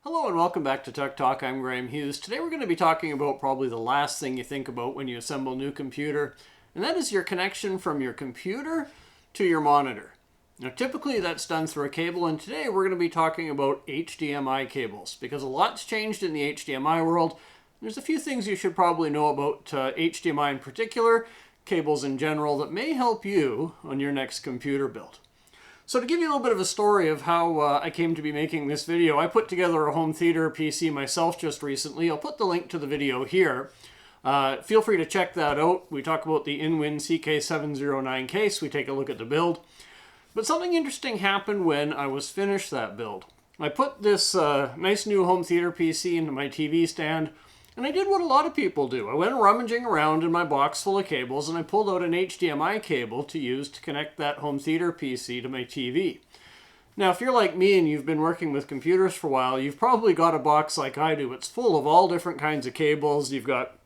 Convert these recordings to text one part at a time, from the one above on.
Hello and welcome back to Tech Talk. I'm Graham Hughes. Today we're going to be talking about probably the last thing you think about when you assemble a new computer, and that is your connection from your computer to your monitor. Now typically that's done through a cable, and today we're going to be talking about HDMI cables because a lot's changed in the HDMI world. There's a few things you should probably know about HDMI in particular, cables in general, that may help you on your next computer build. So to give you a little bit of a story of how I came to be making this video, I put together a home theater PC myself just recently. I'll put the link to the video here. Feel free to check that out. We talk about the InWin CK709 case. We take a look at the build. But something interesting happened when I was finished that build. I put this nice new home theater PC into my TV stand, and I did what a lot of people do. I went rummaging around in my box full of cables, and I pulled out an HDMI cable to use to connect that home theater PC to my TV. Now, if you're like me and you've been working with computers for a while, you've probably got a box like I do. It's full of all different kinds of cables. You've got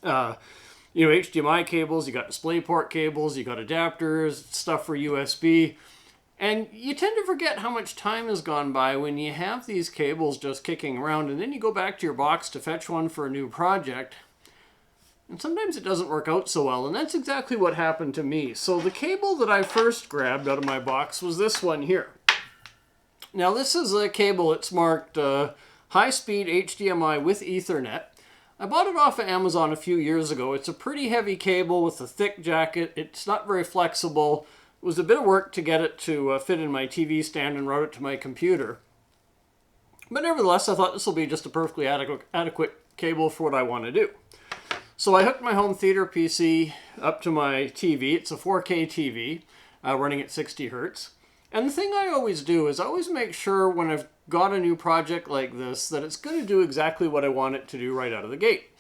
HDMI cables, you got DisplayPort cables, you got adapters, stuff for USB. And you tend to forget how much time has gone by when you have these cables just kicking around, and then you go back to your box to fetch one for a new project. And sometimes it doesn't work out so well, and that's exactly what happened to me. So the cable that I first grabbed out of my box was this one here. Now this is a cable, it's marked high-speed HDMI with Ethernet. I bought it off of Amazon a few years ago. It's a pretty heavy cable with a thick jacket. It's not very flexible. It was a bit of work to get it to fit in my TV stand and route it to my computer. But nevertheless, I thought this will be just a perfectly adequate cable for what I want to do. So I hooked my home theater PC up to my TV. It's a 4K TV running at 60 Hertz. And the thing I always do is I always make sure when I've got a new project like this that it's going to do exactly what I want it to do right out of the gate.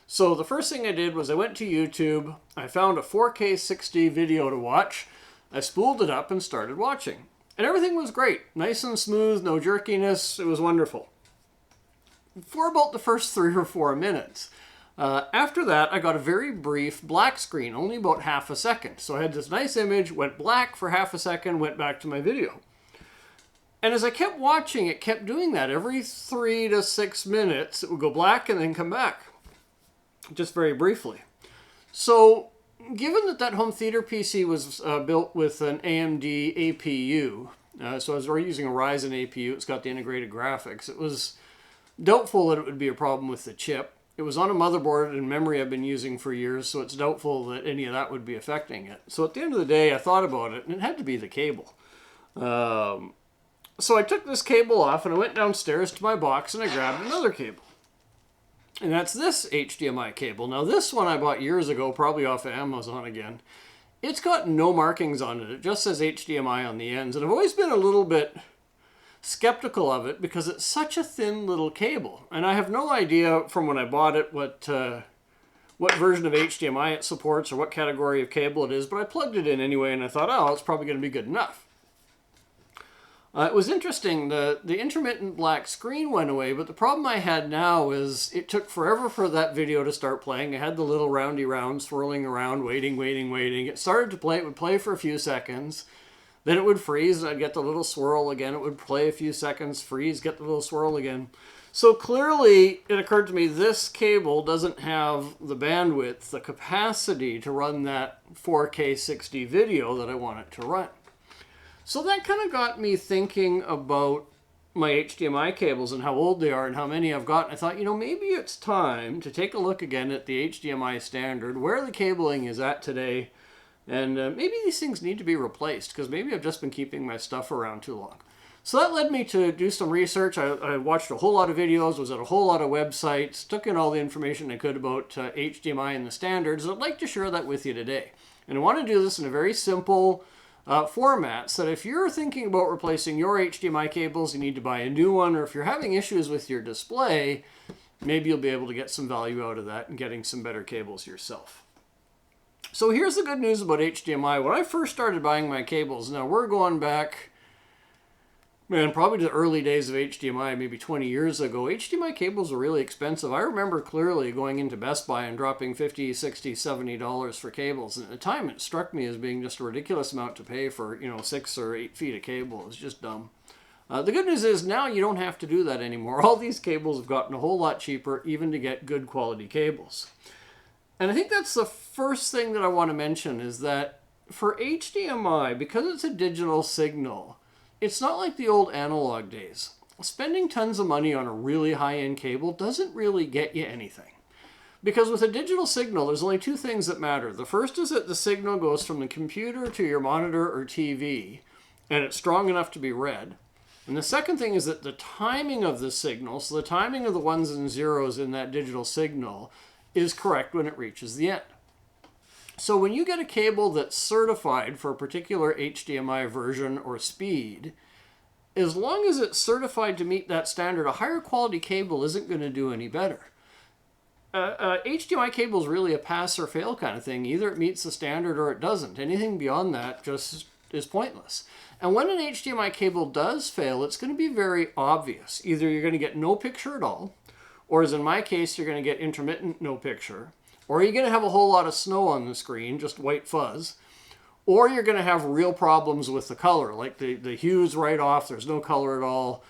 So the first thing I did was I went to YouTube. I found a 4K 60 video to watch. I spooled it up and started watching. And everything was great. Nice and smooth, no jerkiness. It was wonderful. For about the first 3 or 4 minutes. After that, I got a very brief black screen, only about half a second. So I had this nice image, went black for half a second, went back to my video. And as I kept watching, it kept doing that. Every 3 to 6 minutes, it would go black and then come back. Just very briefly. So given that home theater PC was built with an AMD APU, so I was already using a Ryzen APU, it's got the integrated graphics, it was doubtful that it would be a problem with the chip. It was on a motherboard and memory I've been using for years, so it's doubtful that any of that would be affecting it. So at the end of the day, I thought about it, and it had to be the cable. So I took this cable off, and I went downstairs to my box, and I grabbed another cable. And that's this HDMI cable. Now this one I bought years ago, probably off of Amazon again. It's got no markings on it. It just says HDMI on the ends. And I've always been a little bit skeptical of it because it's such a thin little cable. And I have no idea from when I bought it what version of HDMI it supports or what category of cable it is, but I plugged it in anyway and I thought, oh, it's probably going to be good enough. It was interesting, the intermittent black screen went away, but the problem I had now is it took forever for that video to start playing. I had the little roundy round swirling around, waiting. It started to play, it would play for a few seconds, then it would freeze, and I'd get the little swirl again. It would play a few seconds, freeze, get the little swirl again. So clearly, it occurred to me this cable doesn't have the bandwidth, the capacity to run that 4K 60 video that I want it to run. So that kind of got me thinking about my HDMI cables and how old they are and how many I've got. And I thought, maybe it's time to take a look again at the HDMI standard, where the cabling is at today, and maybe these things need to be replaced because maybe I've just been keeping my stuff around too long. So that led me to do some research. I watched a whole lot of videos, was at a whole lot of websites, took in all the information I could about HDMI and the standards. I'd like to share that with you today. And I want to do this in a very simple format, so that if you're thinking about replacing your HDMI cables, you need to buy a new one, or if you're having issues with your display, maybe you'll be able to get some value out of that and getting some better cables yourself. So here's the good news about HDMI. When I first started buying my cables, now we're going back, probably to the early days of HDMI, maybe 20 years ago, HDMI cables were really expensive. I remember clearly going into Best Buy and dropping $50, $60, $70 for cables. And at the time, it struck me as being just a ridiculous amount to pay for, 6 or 8 feet of cable. It was just dumb. The good news is now you don't have to do that anymore. All these cables have gotten a whole lot cheaper, even to get good quality cables. And I think that's the first thing that I want to mention is that for HDMI, because it's a digital signal, it's not like the old analog days. Spending tons of money on a really high-end cable doesn't really get you anything. Because with a digital signal, there's only two things that matter. The first is that the signal goes from the computer to your monitor or TV, and it's strong enough to be read. And the second thing is that the timing of the signal, so the timing of the ones and zeros in that digital signal, is correct when it reaches the end. So when you get a cable that's certified for a particular HDMI version or speed, as long as it's certified to meet that standard, a higher quality cable isn't going to do any better. HDMI cable is really a pass or fail kind of thing. Either it meets the standard or it doesn't. Anything beyond that just is pointless. And when an HDMI cable does fail, it's going to be very obvious. Either you're going to get no picture at all, or as in my case, you're going to get intermittent no picture, or you're going to have a whole lot of snow on the screen, just white fuzz, or you're going to have real problems with the color, like the hue's right off, there's no color at all.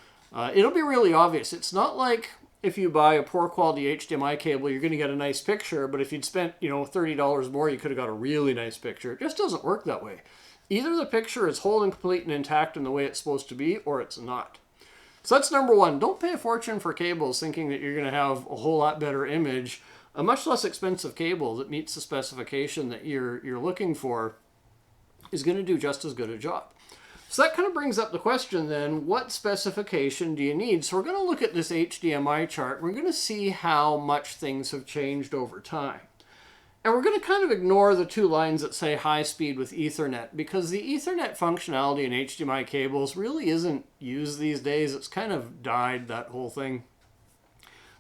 It'll be really obvious. It's not like if you buy a poor quality HDMI cable, you're going to get a nice picture, but if you'd spent, $30 more, you could have got a really nice picture. It just doesn't work that way. Either the picture is whole and complete and intact in the way it's supposed to be, or it's not. So that's number one. Don't pay a fortune for cables thinking that you're going to have a whole lot better image. A much less expensive cable that meets the specification that you're looking for is going to do just as good a job. So that kind of brings up the question then, what specification do you need? So we're going to look at this HDMI chart. We're going to see how much things have changed over time. And we're going to kind of ignore the two lines that say high speed with Ethernet, because the Ethernet functionality in HDMI cables really isn't used these days. It's kind of died, that whole thing.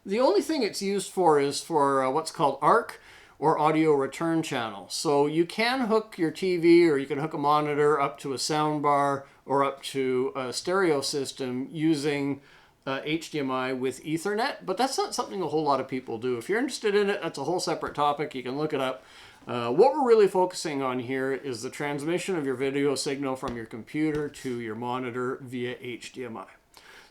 The only thing it's used for is for what's called ARC, or audio return channel. So you can hook your TV or you can hook a monitor up to a sound bar or up to a stereo system using HDMI with Ethernet, but that's not something a whole lot of people do. If you're interested in it, that's a whole separate topic. You can look it up. What we're really focusing on here is the transmission of your video signal from your computer to your monitor via HDMI.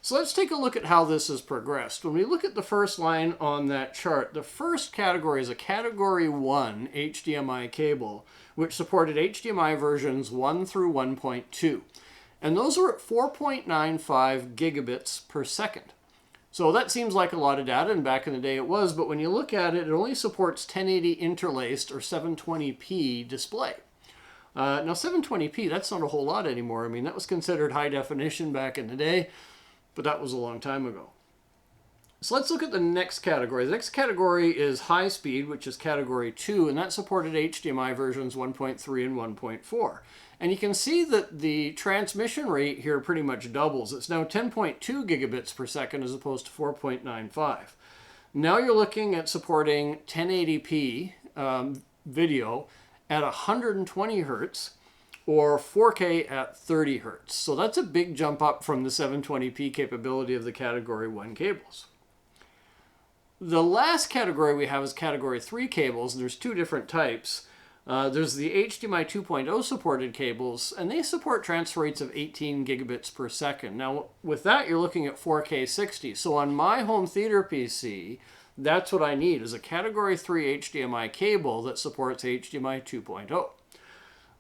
So let's take a look at how this has progressed. When we look at the first line on that chart, the first category is a Category 1 HDMI cable, which supported HDMI versions 1 through 1.2. And those are at 4.95 gigabits per second. So that seems like a lot of data, and back in the day it was, but when you look at it, it only supports 1080 interlaced or 720p display. Now 720p, that's not a whole lot anymore. I mean, that was considered high definition back in the day, but that was a long time ago. So let's look at the next category. The next category is high speed, which is Category 2, and that supported HDMI versions 1.3 and 1.4. And you can see that the transmission rate here pretty much doubles. It's now 10.2 gigabits per second as opposed to 4.95. Now you're looking at supporting 1080p video at 120 hertz, or 4K at 30 hertz. So that's a big jump up from the 720p capability of the Category 1 cables. The last category we have is Category 3 cables, and there's two different types. There's the HDMI 2.0 supported cables, and they support transfer rates of 18 gigabits per second. Now, with that, you're looking at 4K 60. So on my home theater PC, that's what I need, is a Category 3 HDMI cable that supports HDMI 2.0.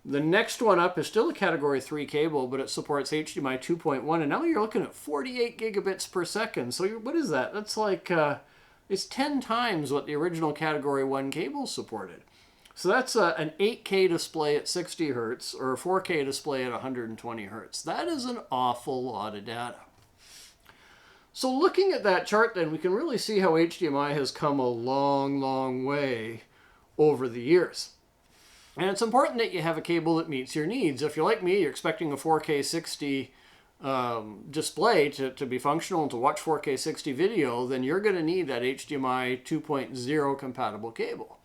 The next one up is still a Category 3 cable, but it supports HDMI 2.1, and now you're looking at 48 gigabits per second. So what is that? That's like, it's 10 times what the original Category 1 cable supported. So that's an 8K display at 60 hertz, or a 4K display at 120 hertz. That is an awful lot of data. So looking at that chart then, we can really see how HDMI has come a long, long way over the years. And it's important that you have a cable that meets your needs. If you're like me, you're expecting a 4K 60 display to be functional and to watch 4K 60 video, then you're going to need that HDMI 2.0 compatible cable.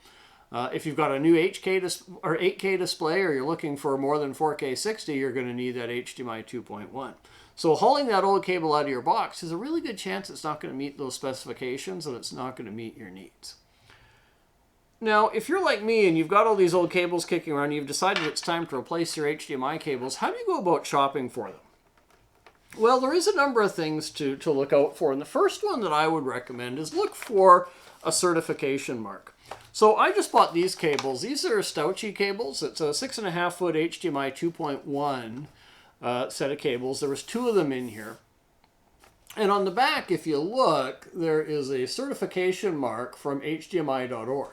If you've got a new 8K display, or you're looking for more than 4K 60, you're going to need that HDMI 2.1. So hauling that old cable out of your box is a really good chance it's not going to meet those specifications and it's not going to meet your needs. Now, if you're like me and you've got all these old cables kicking around, you've decided it's time to replace your HDMI cables, how do you go about shopping for them? Well, there is a number of things to look out for. And the first one that I would recommend is look for a certification mark. So I just bought these cables. These are Stauchi cables. It's a 6.5 foot HDMI 2.1 set of cables. There was 2 of them in here. And on the back, if you look, there is a certification mark from HDMI.org.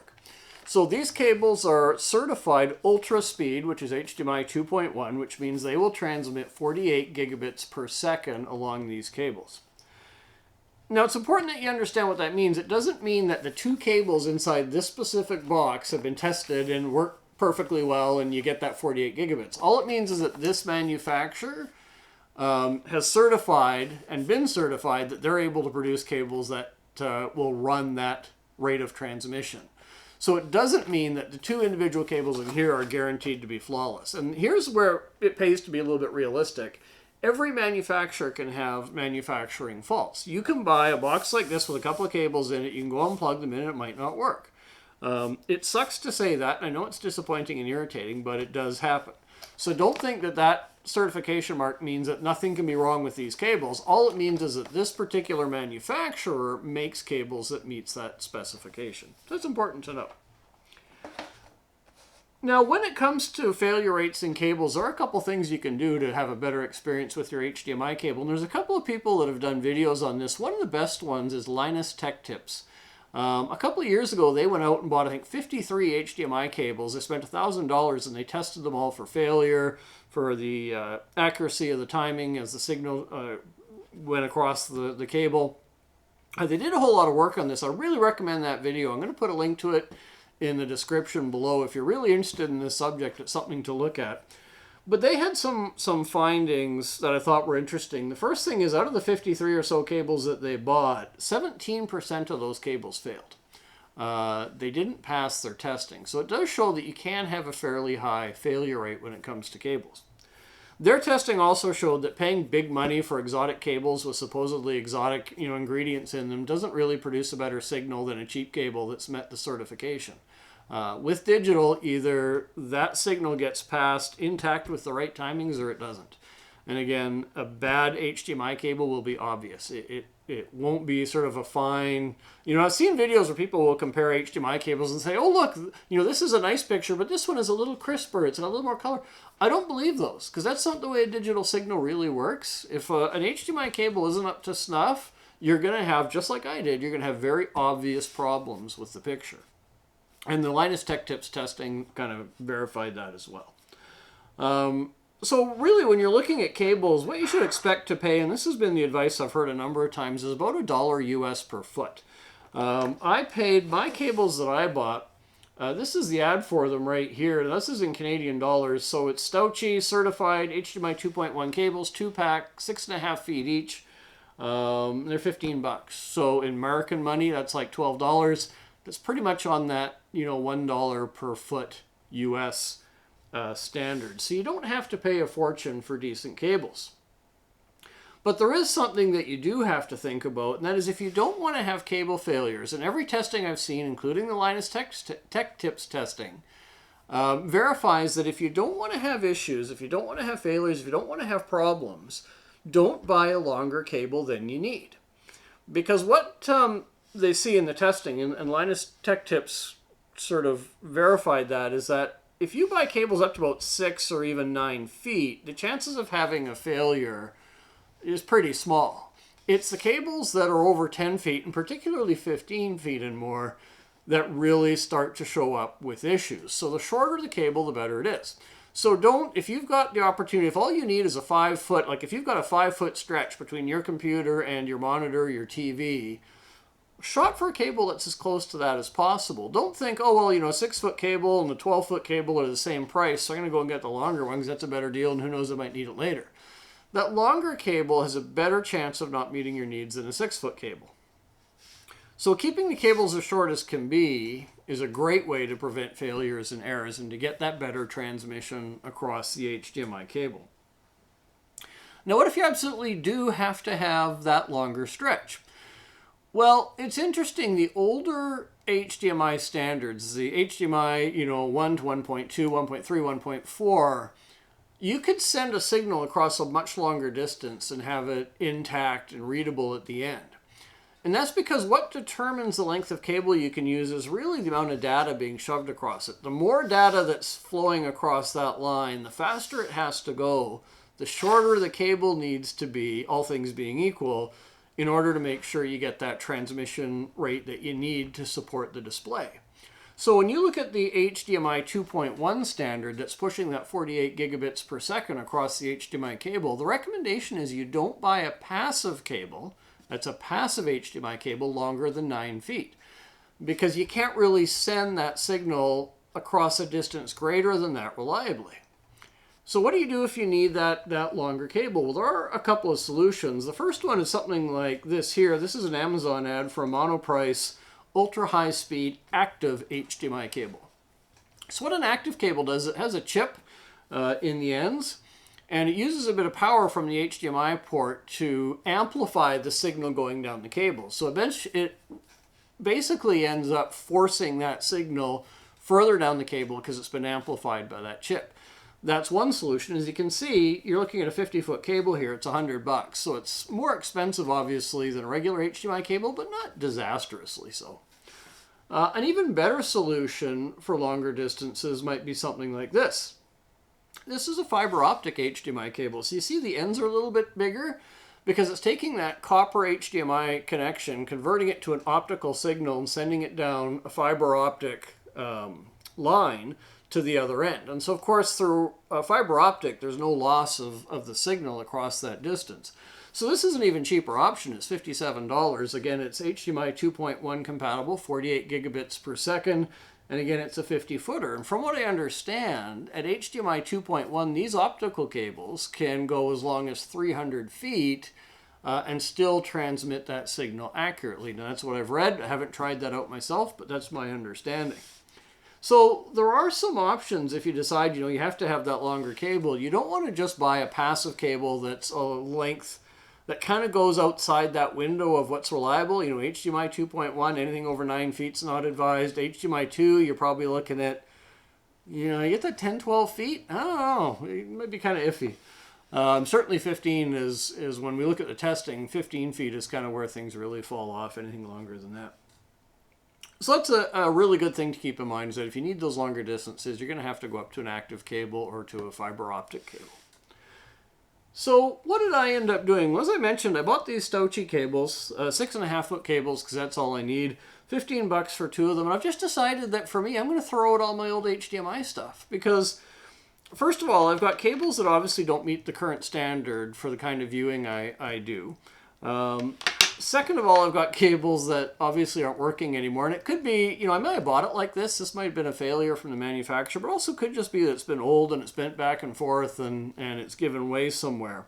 So these cables are certified ultra speed, which is HDMI 2.1, which means they will transmit 48 gigabits per second along these cables. Now, it's important that you understand what that means. It doesn't mean that the 2 cables inside this specific box have been tested and work perfectly well and you get that 48 gigabits. All it means is that this manufacturer has certified and been certified that they're able to produce cables that will run that rate of transmission. So it doesn't mean that the 2 individual cables in here are guaranteed to be flawless. And here's where it pays to be a little bit realistic. Every manufacturer can have manufacturing faults. You can buy a box like this with a couple of cables in it. You can go and plug them in and it might not work. It sucks to say that. I know it's disappointing and irritating, but it does happen. So don't think that that certification mark means that nothing can be wrong with these cables. All it means is that this particular manufacturer makes cables that meets that specification. So it's important to know. Now, when it comes to failure rates in cables, there are a couple things you can do to have a better experience with your HDMI cable. And there's a couple of people that have done videos on this. One of the best ones is Linus Tech Tips. A couple of years ago, they went out and bought, I think, 53 HDMI cables. They spent $1,000 and they tested them all for failure, for the accuracy of the timing as the signal went across the cable. They did a whole lot of work on this. I really recommend that video. I'm going to put a link to it in the description below. If you're really interested in this subject, it's something to look at. But they had some findings that I thought were interesting. The first thing is, out of the 53 or so cables that they bought, 17% of those cables failed. They didn't pass their testing. So it does show that you can have a fairly high failure rate when it comes to cables. Their testing also showed that paying big money for exotic cables with supposedly exotic, ingredients in them doesn't really produce a better signal than a cheap cable that's met the certification. With digital, either that signal gets passed intact with the right timings or it doesn't. And again, a bad HDMI cable will be obvious. It won't be sort of a fine... I've seen videos where people will compare HDMI cables and say, oh, look, this is a nice picture, but this one is a little crisper. It's got a little more color. I don't believe those, because that's not the way a digital signal really works. If an HDMI cable isn't up to snuff, you're going to have, just like I did, you're going to have very obvious problems with the picture. And the Linus Tech Tips testing kind of verified that as well. So really, when you're looking at cables, what you should expect to pay, and this has been the advice I've heard a number of times, is about $1 US per foot. I paid my cables that I bought, this is the ad for them right here. This is in Canadian dollars. So it's Stauchi certified HDMI 2.1 cables, 2-pack, 6.5 feet each. They're $15. So in American money, that's like $12. That's pretty much on that, $1 per foot US standard. So you don't have to pay a fortune for decent cables. But there is something that you do have to think about, and that is if you don't want to have cable failures, and every testing I've seen, including the Linus Tech Tips testing, verifies that if you don't want to have issues, if you don't want to have failures, if you don't want to have problems, don't buy a longer cable than you need. Because what they see in the testing, and Linus Tech Tips sort of verified that, is that if you buy cables up to about 6 or even 9 feet, the chances of having a failure is pretty small. It's the cables that are over 10 feet, and particularly 15 feet and more, that really start to show up with issues. So the shorter the cable, the better it is. So if you've got the opportunity, if all you need is a 5 foot, like if you've got a 5 foot stretch between your computer and your monitor, your TV, shot for a cable that's as close to that as possible. Don't think, oh, well, a 6 foot cable and a 12 foot cable are the same price, so I'm going to go and get the longer one because that's a better deal, and who knows, I might need it later. That longer cable has a better chance of not meeting your needs than a 6 foot cable. So keeping the cables as short as can be is a great way to prevent failures and errors and to get that better transmission across the HDMI cable. Now, what if you absolutely do have to have that longer stretch? Well, it's interesting. The older HDMI standards, the HDMI, 1 to 1.2, 1.3, 1.4, you could send a signal across a much longer distance and have it intact and readable at the end. And that's because what determines the length of cable you can use is really the amount of data being shoved across it. The more data that's flowing across that line, the faster it has to go, the shorter the cable needs to be, all things being equal, in order to make sure you get that transmission rate that you need to support the display. So when you look at the HDMI 2.1 standard that's pushing that 48 gigabits per second across the HDMI cable, the recommendation is you don't buy a passive cable, that's a passive HDMI cable, longer than 9 feet. Because you can't really send that signal across a distance greater than that reliably. So what do you do if you need that longer cable? Well, there are a couple of solutions. The first one is something like this here. This is an Amazon ad for a monoprice, ultra high speed, active HDMI cable. So what an active cable does, it has a chip in the ends, and it uses a bit of power from the HDMI port to amplify the signal going down the cable. So it basically ends up forcing that signal further down the cable because it's been amplified by that chip. That's one solution. As you can see, you're looking at a 50-foot cable here. It's $100. So it's more expensive, obviously, than a regular HDMI cable, but not disastrously so. An even better solution for longer distances might be something like this. This is a fiber optic HDMI cable. So you see the ends are a little bit bigger because it's taking that copper HDMI connection, converting it to an optical signal and sending it down a fiber optic line to the other end. And so, of course, through fiber optic, there's no loss of the signal across that distance. So this is an even cheaper option. It's $57. Again, it's HDMI 2.1 compatible, 48 gigabits per second. And again, it's a 50-footer. And from what I understand, at HDMI 2.1, these optical cables can go as long as 300 feet and still transmit that signal accurately. Now, that's what I've read. I haven't tried that out myself, but that's my understanding. So there are some options if you decide, you have to have that longer cable. You don't want to just buy a passive cable that's a length that kind of goes outside that window of what's reliable. HDMI 2.1, anything over 9 feet is not advised. HDMI 2, you're probably looking at, you get that 10, 12 feet? I don't know. It might be kind of iffy. Certainly 15 is when we look at the testing, 15 feet is kind of where things really fall off, anything longer than that. So that's a really good thing to keep in mind, is that if you need those longer distances, you're going to have to go up to an active cable or to a fiber optic cable. So what did I end up doing? Well, as I mentioned, I bought these Stouchy cables, 6.5-foot cables, because that's all I need. $15 for 2 of them. And I've just decided that for me, I'm going to throw out all my old HDMI stuff. Because, first of all, I've got cables that obviously don't meet the current standard for the kind of viewing I do. Second of all, I've got cables that obviously aren't working anymore. And it could be, I might have bought it like this. This might have been a failure from the manufacturer, but also could just be that it's been old and it's bent back and forth and it's given way somewhere.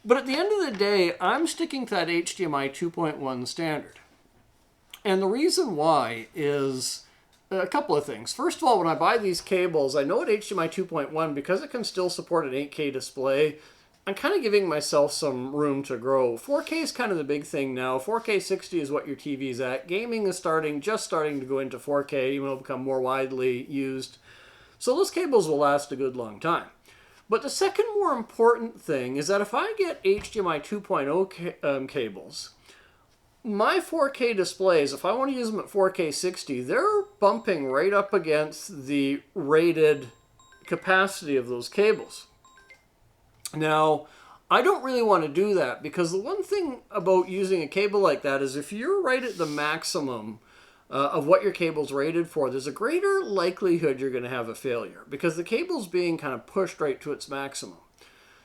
But at the end of the day, I'm sticking to that HDMI 2.1 standard. And the reason why is a couple of things. First of all, when I buy these cables, I know at HDMI 2.1, because it can still support an 8K display, I'm kind of giving myself some room to grow. 4K is kind of the big thing now. 4K 60 is what your TV's at. Gaming is just starting to go into 4K. It will become more widely used. So those cables will last a good long time. But the second more important thing is that if I get HDMI 2.0 cables, my 4K displays, if I want to use them at 4K 60, they're bumping right up against the rated capacity of those cables. Now, I don't really want to do that, because the one thing about using a cable like that is if you're right at the maximum of what your cable's rated for, there's a greater likelihood you're going to have a failure, because the cable's being kind of pushed right to its maximum.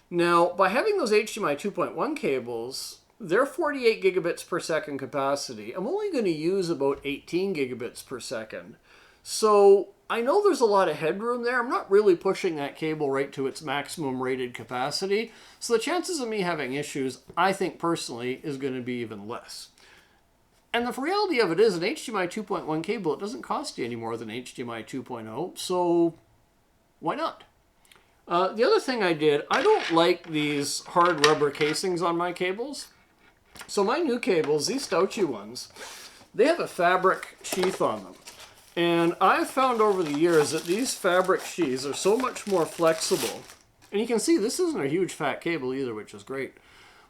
Now, by having those HDMI 2.1 cables, they're 48 gigabits per second capacity. I'm only going to use about 18 gigabits per second. So I know there's a lot of headroom there. I'm not really pushing that cable right to its maximum rated capacity. So the chances of me having issues, I think personally, is going to be even less. And the reality of it is, an HDMI 2.1 cable, it doesn't cost you any more than HDMI 2.0. So why not? The other thing I did, I don't like these hard rubber casings on my cables. So my new cables, these Stouchy ones, they have a fabric sheath on them. And I've found over the years that these fabric sheaths are so much more flexible And you can see this isn't a huge fat cable either, which is great.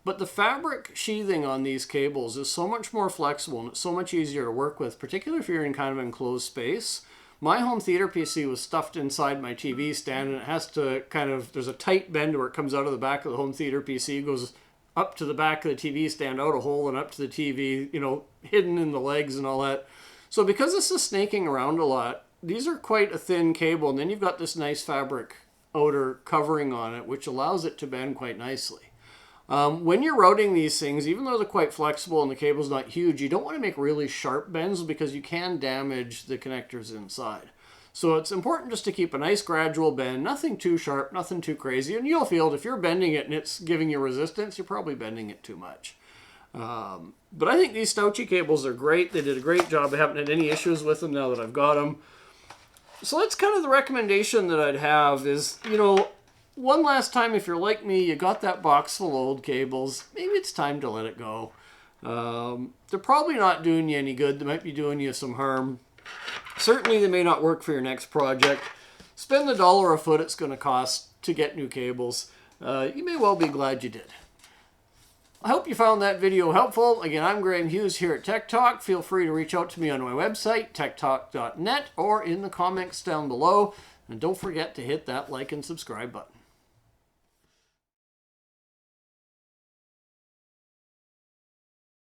But the fabric sheathing on these cables is so much more flexible and it's so much easier to work with, particularly if you're in kind of enclosed space. My home theater PC was stuffed inside my TV stand, and it has to kind of, there's a tight bend where it comes out of the back of the home theater PC, goes up to the back of the TV stand, out a hole, and up to the TV, you know, hidden in the legs and all that. So because this is snaking around a lot, these are quite a thin cable, and then you've got this nice fabric outer covering on it, which allows it to bend quite nicely. When you're routing these things, even though they're quite flexible and the cable's not huge, you don't want to make really sharp bends because you can damage the connectors inside. So it's important just to keep a nice gradual bend, nothing too sharp, nothing too crazy, and you'll feel it if you're bending it and it's giving you resistance, you're probably bending it too much. But I think these Stauchi cables are great. They did a great job. I haven't had any issues with them now that I've got them. So that's kind of the recommendation that I'd have is, you know, one last time, if you're like me, you got that box full of old cables, maybe it's time to let it go. They're probably not doing you any good. They might be doing you some harm. Certainly they may not work for your next project. Spend the $1 a foot it's going to cost to get new cables. You may well be glad you did. I hope you found that video helpful. Again, I'm Graham Hughes here at Tech Talk. Feel free to reach out to me on my website, techtalk.net, or in the comments down below. And don't forget to hit that like and subscribe button.